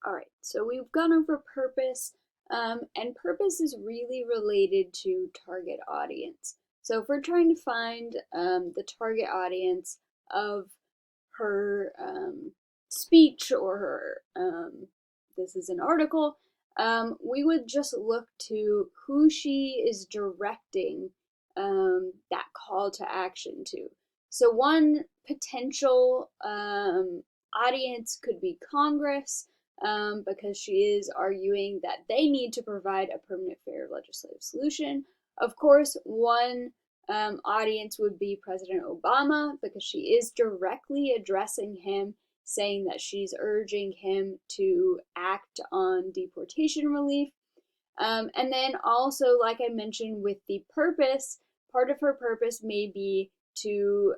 All right, so we've gone over purpose, and purpose is really related to target audience. So if we're trying to find the target audience of her speech or her, this is an article, we would just look to who she is directing that call to action to. So one potential audience could be Congress, because she is arguing that they need to provide a permanent, fair legislative solution. Of course, one audience would be President Obama, because she is directly addressing him, saying that she's urging him to act on deportation relief. And then also, like I mentioned, with the purpose, part of her purpose may be to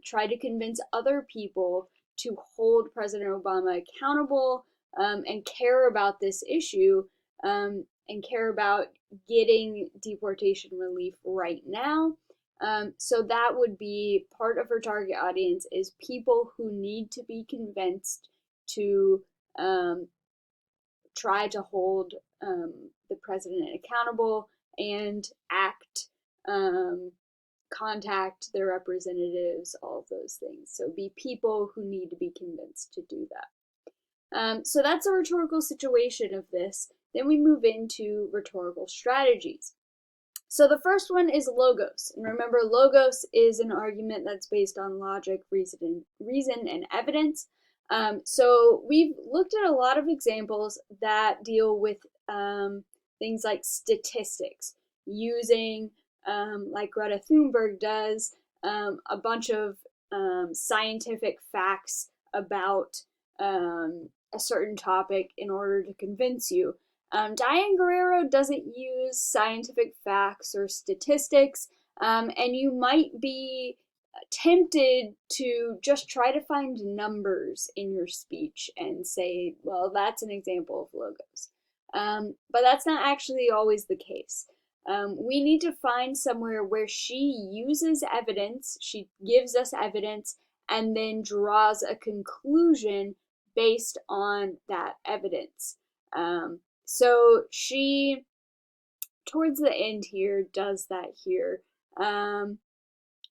try to convince other people to hold President Obama accountable, and care about this issue, and care about getting deportation relief right now. So that would be part of her target audience, is people who need to be convinced to try to hold the president accountable and act, contact their representatives, all of those things. So be people who need to be convinced to do that. So that's a rhetorical situation of this. Then we move into rhetorical strategies. So the first one is logos. And remember, logos is an argument that's based on logic, reason, and evidence. So we've looked at a lot of examples that deal with things like statistics, using, like Greta Thunberg does, a bunch of scientific facts about a certain topic in order to convince you. Diane Guerrero doesn't use scientific facts or statistics, and you might be tempted to just try to find numbers in your speech and say, well, that's an example of logos. But that's not actually always the case. We need to find somewhere where she uses evidence, she gives us evidence, and then draws a conclusion based on that evidence. So she, towards the end here, does that here,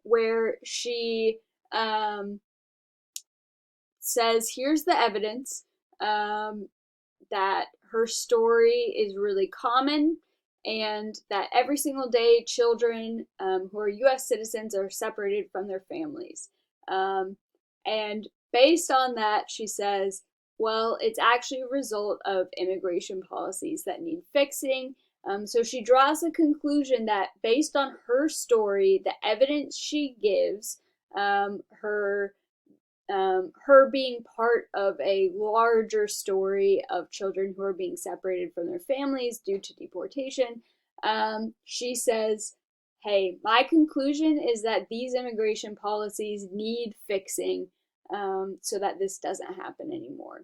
where she says, here's the evidence that her story is really common, and that every single day children who are U.S. citizens are separated from their families. And based on that, she says, well, it's actually a result of immigration policies that need fixing. So she draws a conclusion that based on her story, the evidence she gives, her being part of a larger story of children who are being separated from their families due to deportation, she says, hey, my conclusion is that these immigration policies need fixing, so that this doesn't happen anymore.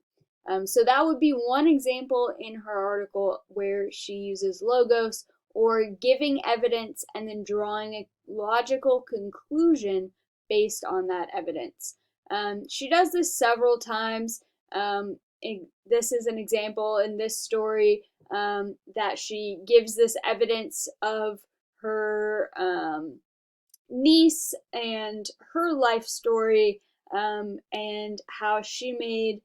So that would be one example in her article where she uses logos, or giving evidence and then drawing a logical conclusion based on that evidence. She does this several times. This is an example in this story, that she gives this evidence of her niece and her life story, and how she made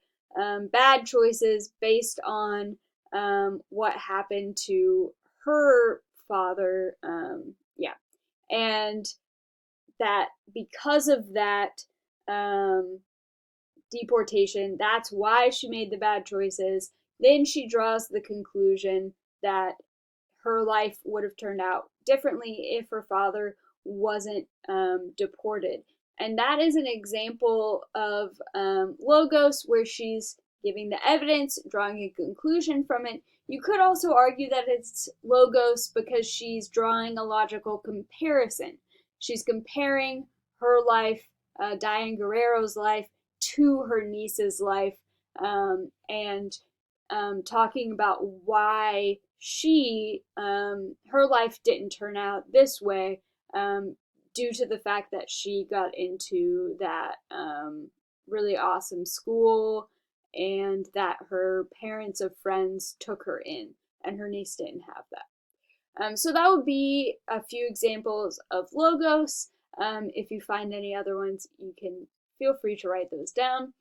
bad choices based on what happened to her father. Yeah. And that because of that deportation, that's why she made the bad choices. Then she draws the conclusion that her life would have turned out differently if her father wasn't deported. And that is an example of logos, where she's giving the evidence, drawing a conclusion from it. You could also argue that it's logos because she's drawing a logical comparison. She's comparing her life, Diane Guerrero's life, to her niece's life, and talking about why her life didn't turn out this way, due to the fact that she got into that really awesome school, and that her parents of friends took her in, and her niece didn't have that. So that would be a few examples of logos. If you find any other ones, you can feel free to write those down.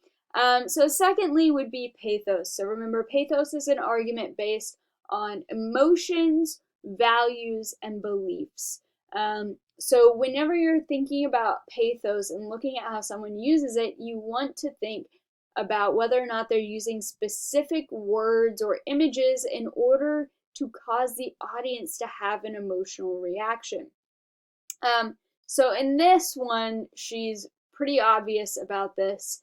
So secondly would be pathos. So remember, pathos is an argument based on emotions, values, and beliefs. So whenever you're thinking about pathos and looking at how someone uses it, you want to think about whether or not they're using specific words or images in order to cause the audience to have an emotional reaction. So in this one, she's pretty obvious about this,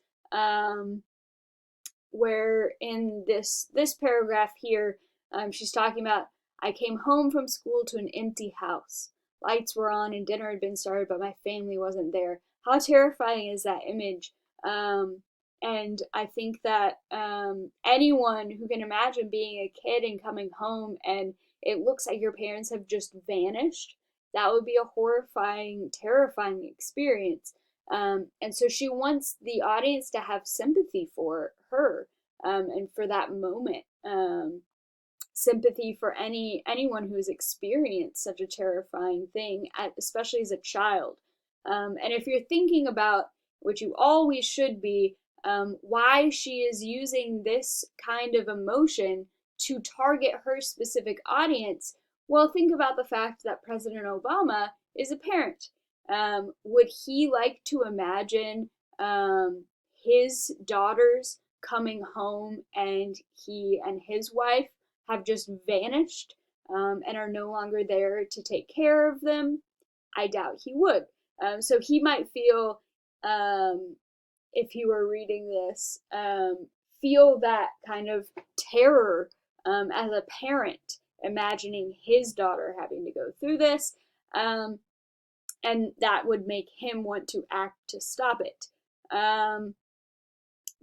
where in this paragraph here, she's talking about, I came home from school to an empty house. Lights were on and dinner had been started, but my family wasn't there. How terrifying is that image? And I think that anyone who can imagine being a kid and coming home and it looks like your parents have just vanished, that would be a horrifying, terrifying experience. And so she wants the audience to have sympathy for her, and for that moment. Sympathy for anyone who has experienced such a terrifying thing, especially as a child. And if you're thinking about, which you always should be, why she is using this kind of emotion to target her specific audience, well, think about the fact that President Obama is a parent. Would he like to imagine his daughters coming home and he and his wife have just vanished, and are no longer there to take care of them? I doubt he would. So he might feel, if he were reading this, feel that kind of terror as a parent, imagining his daughter having to go through this, and that would make him want to act to stop it.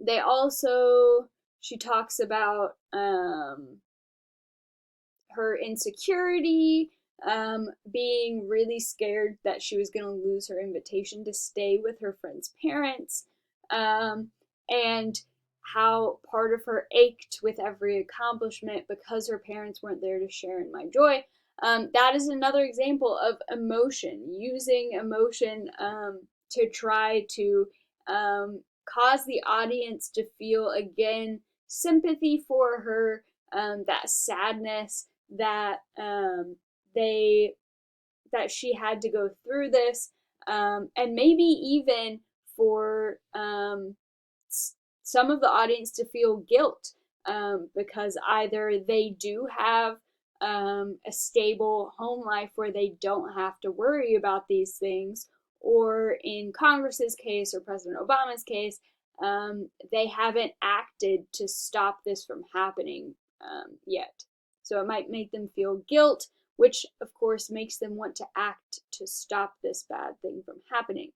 They also, she talks about her insecurity, being really scared that she was going to lose her invitation to stay with her friend's parents, and how part of her ached with every accomplishment because her parents weren't there to share in my joy. That is another example of emotion, using emotion to try to cause the audience to feel, again, sympathy for her, that sadness that that she had to go through this, and maybe even for some of the audience to feel guilt, because either they do have a stable home life where they don't have to worry about these things, or in Congress's case or President Obama's case, they haven't acted to stop this from happening yet. So it might make them feel guilt, which of course makes them want to act to stop this bad thing from happening.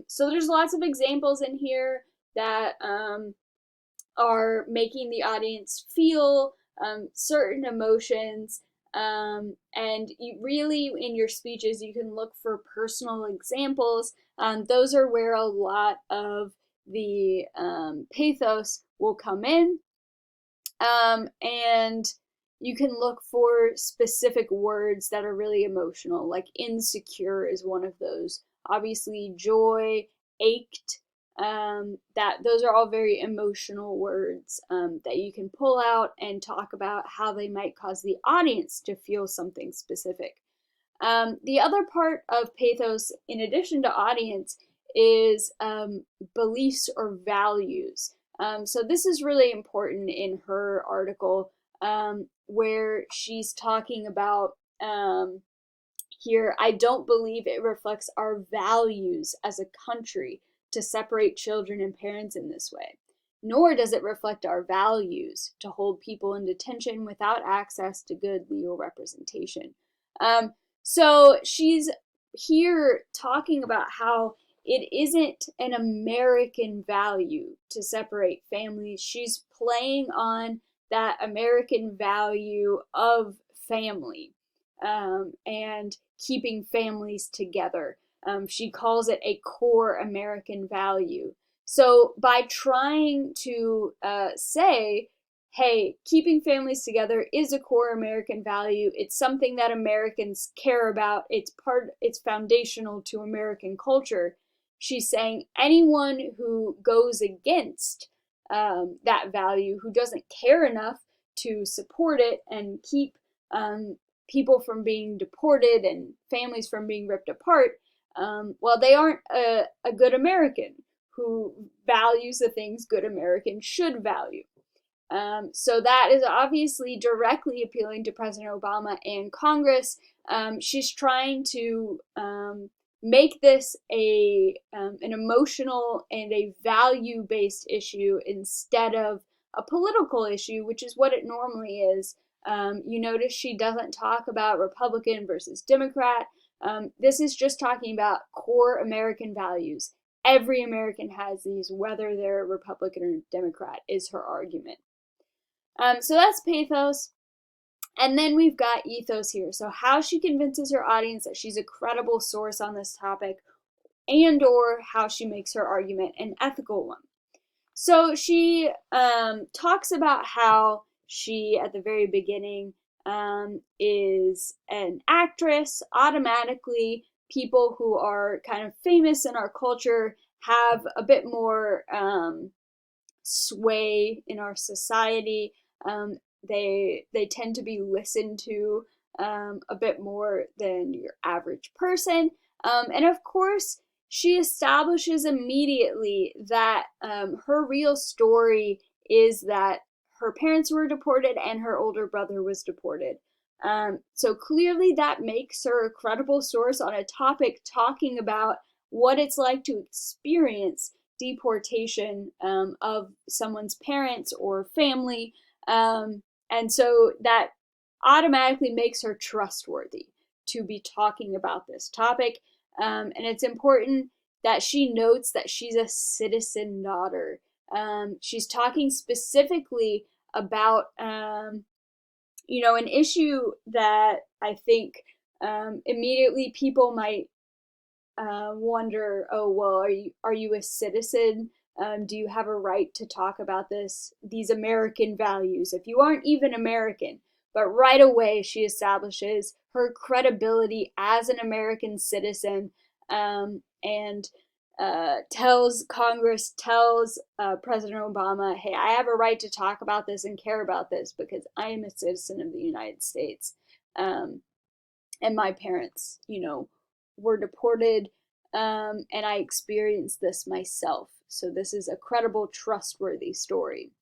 So there's lots of examples in here that are making the audience feel certain emotions. And you really, in your speeches, you can look for personal examples. Those are where a lot of the pathos will come in. And you can look for specific words that are really emotional, like insecure is one of those. Obviously, joy, ached, that those are all very emotional words that you can pull out and talk about how they might cause the audience to feel something specific. The other part of pathos, in addition to audience, is beliefs or values. So this is really important in her article, where she's talking about here, I don't believe it reflects our values as a country to separate children and parents in this way, nor does it reflect our values to hold people in detention without access to good legal representation. So she's here talking about how it isn't an American value to separate families. She's playing on that American value of family, and keeping families together. She calls it a core American value. So by trying to say, hey, keeping families together is a core American value. It's something that Americans care about. It's foundational to American culture. She's saying anyone who goes against that value, who doesn't care enough to support it and keep people from being deported and families from being ripped apart, well, they aren't a good American who values the things good Americans should value. So that is obviously directly appealing to President Obama and Congress. She's trying to make this an emotional and a value-based issue instead of a political issue, which is what it normally is. You notice she doesn't talk about Republican versus Democrat. This is just talking about core American values. Every American has these, whether they're Republican or Democrat, is her argument. So that's pathos. And then we've got ethos here. So how she convinces her audience that she's a credible source on this topic, and or how she makes her argument an ethical one. So she talks about how she, at the very beginning, is an actress. Automatically, people who are kind of famous in our culture have a bit more sway in our society. They tend to be listened to a bit more than your average person. And of course, she establishes immediately that her real story is that her parents were deported and her older brother was deported. So clearly that makes her a credible source on a topic talking about what it's like to experience deportation of someone's parents or family. And so that automatically makes her trustworthy to be talking about this topic. And it's important that she notes that she's a citizen daughter. She's talking specifically about, an issue that I think immediately people might wonder, oh, well, are you a citizen? Do you have a right to talk about these American values if you aren't even American? But right away, she establishes her credibility as an American citizen, and tells Congress, tells President Obama, hey, I have a right to talk about this and care about this because I am a citizen of the United States. And my parents, were deported, and I experienced this myself. So this is a credible, trustworthy story.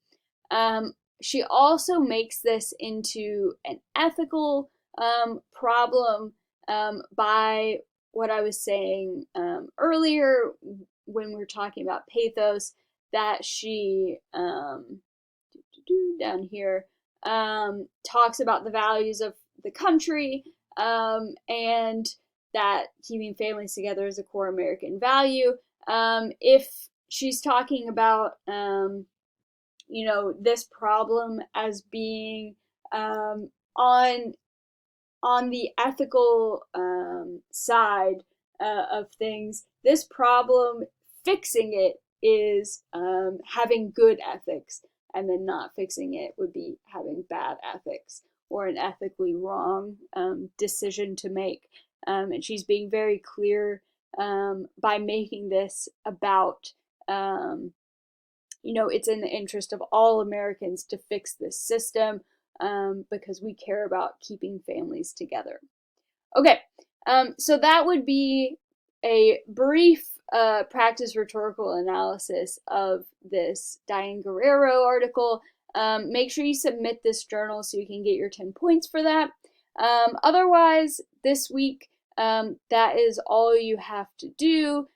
She also makes this into an ethical problem by what I was saying earlier when we were talking about pathos, that she, down here, talks about the values of the country, and that keeping families together is a core American value. If she's talking about, this problem as being on the ethical side of things, this problem, fixing it is having good ethics, and then not fixing it would be having bad ethics or an ethically wrong decision to make. And she's being very clear by making this about, it's in the interest of all Americans to fix this system because we care about keeping families together. Okay, so that would be a brief practice rhetorical analysis of this Diane Guerrero article. Make sure you submit this journal so you can get your 10 points for that. Otherwise, this week, that is all you have to do.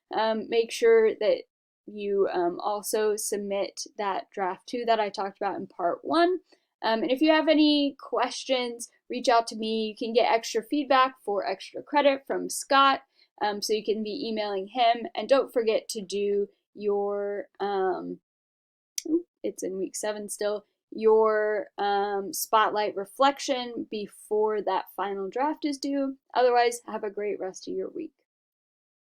Make sure that you also submit that draft 2 that I talked about in part 1. And if you have any questions, reach out to me. You can get extra feedback for extra credit from Scott, so you can be emailing him. And don't forget to do your, it's in week 7 still, your spotlight reflection before that final draft is due. Otherwise, have a great rest of your week.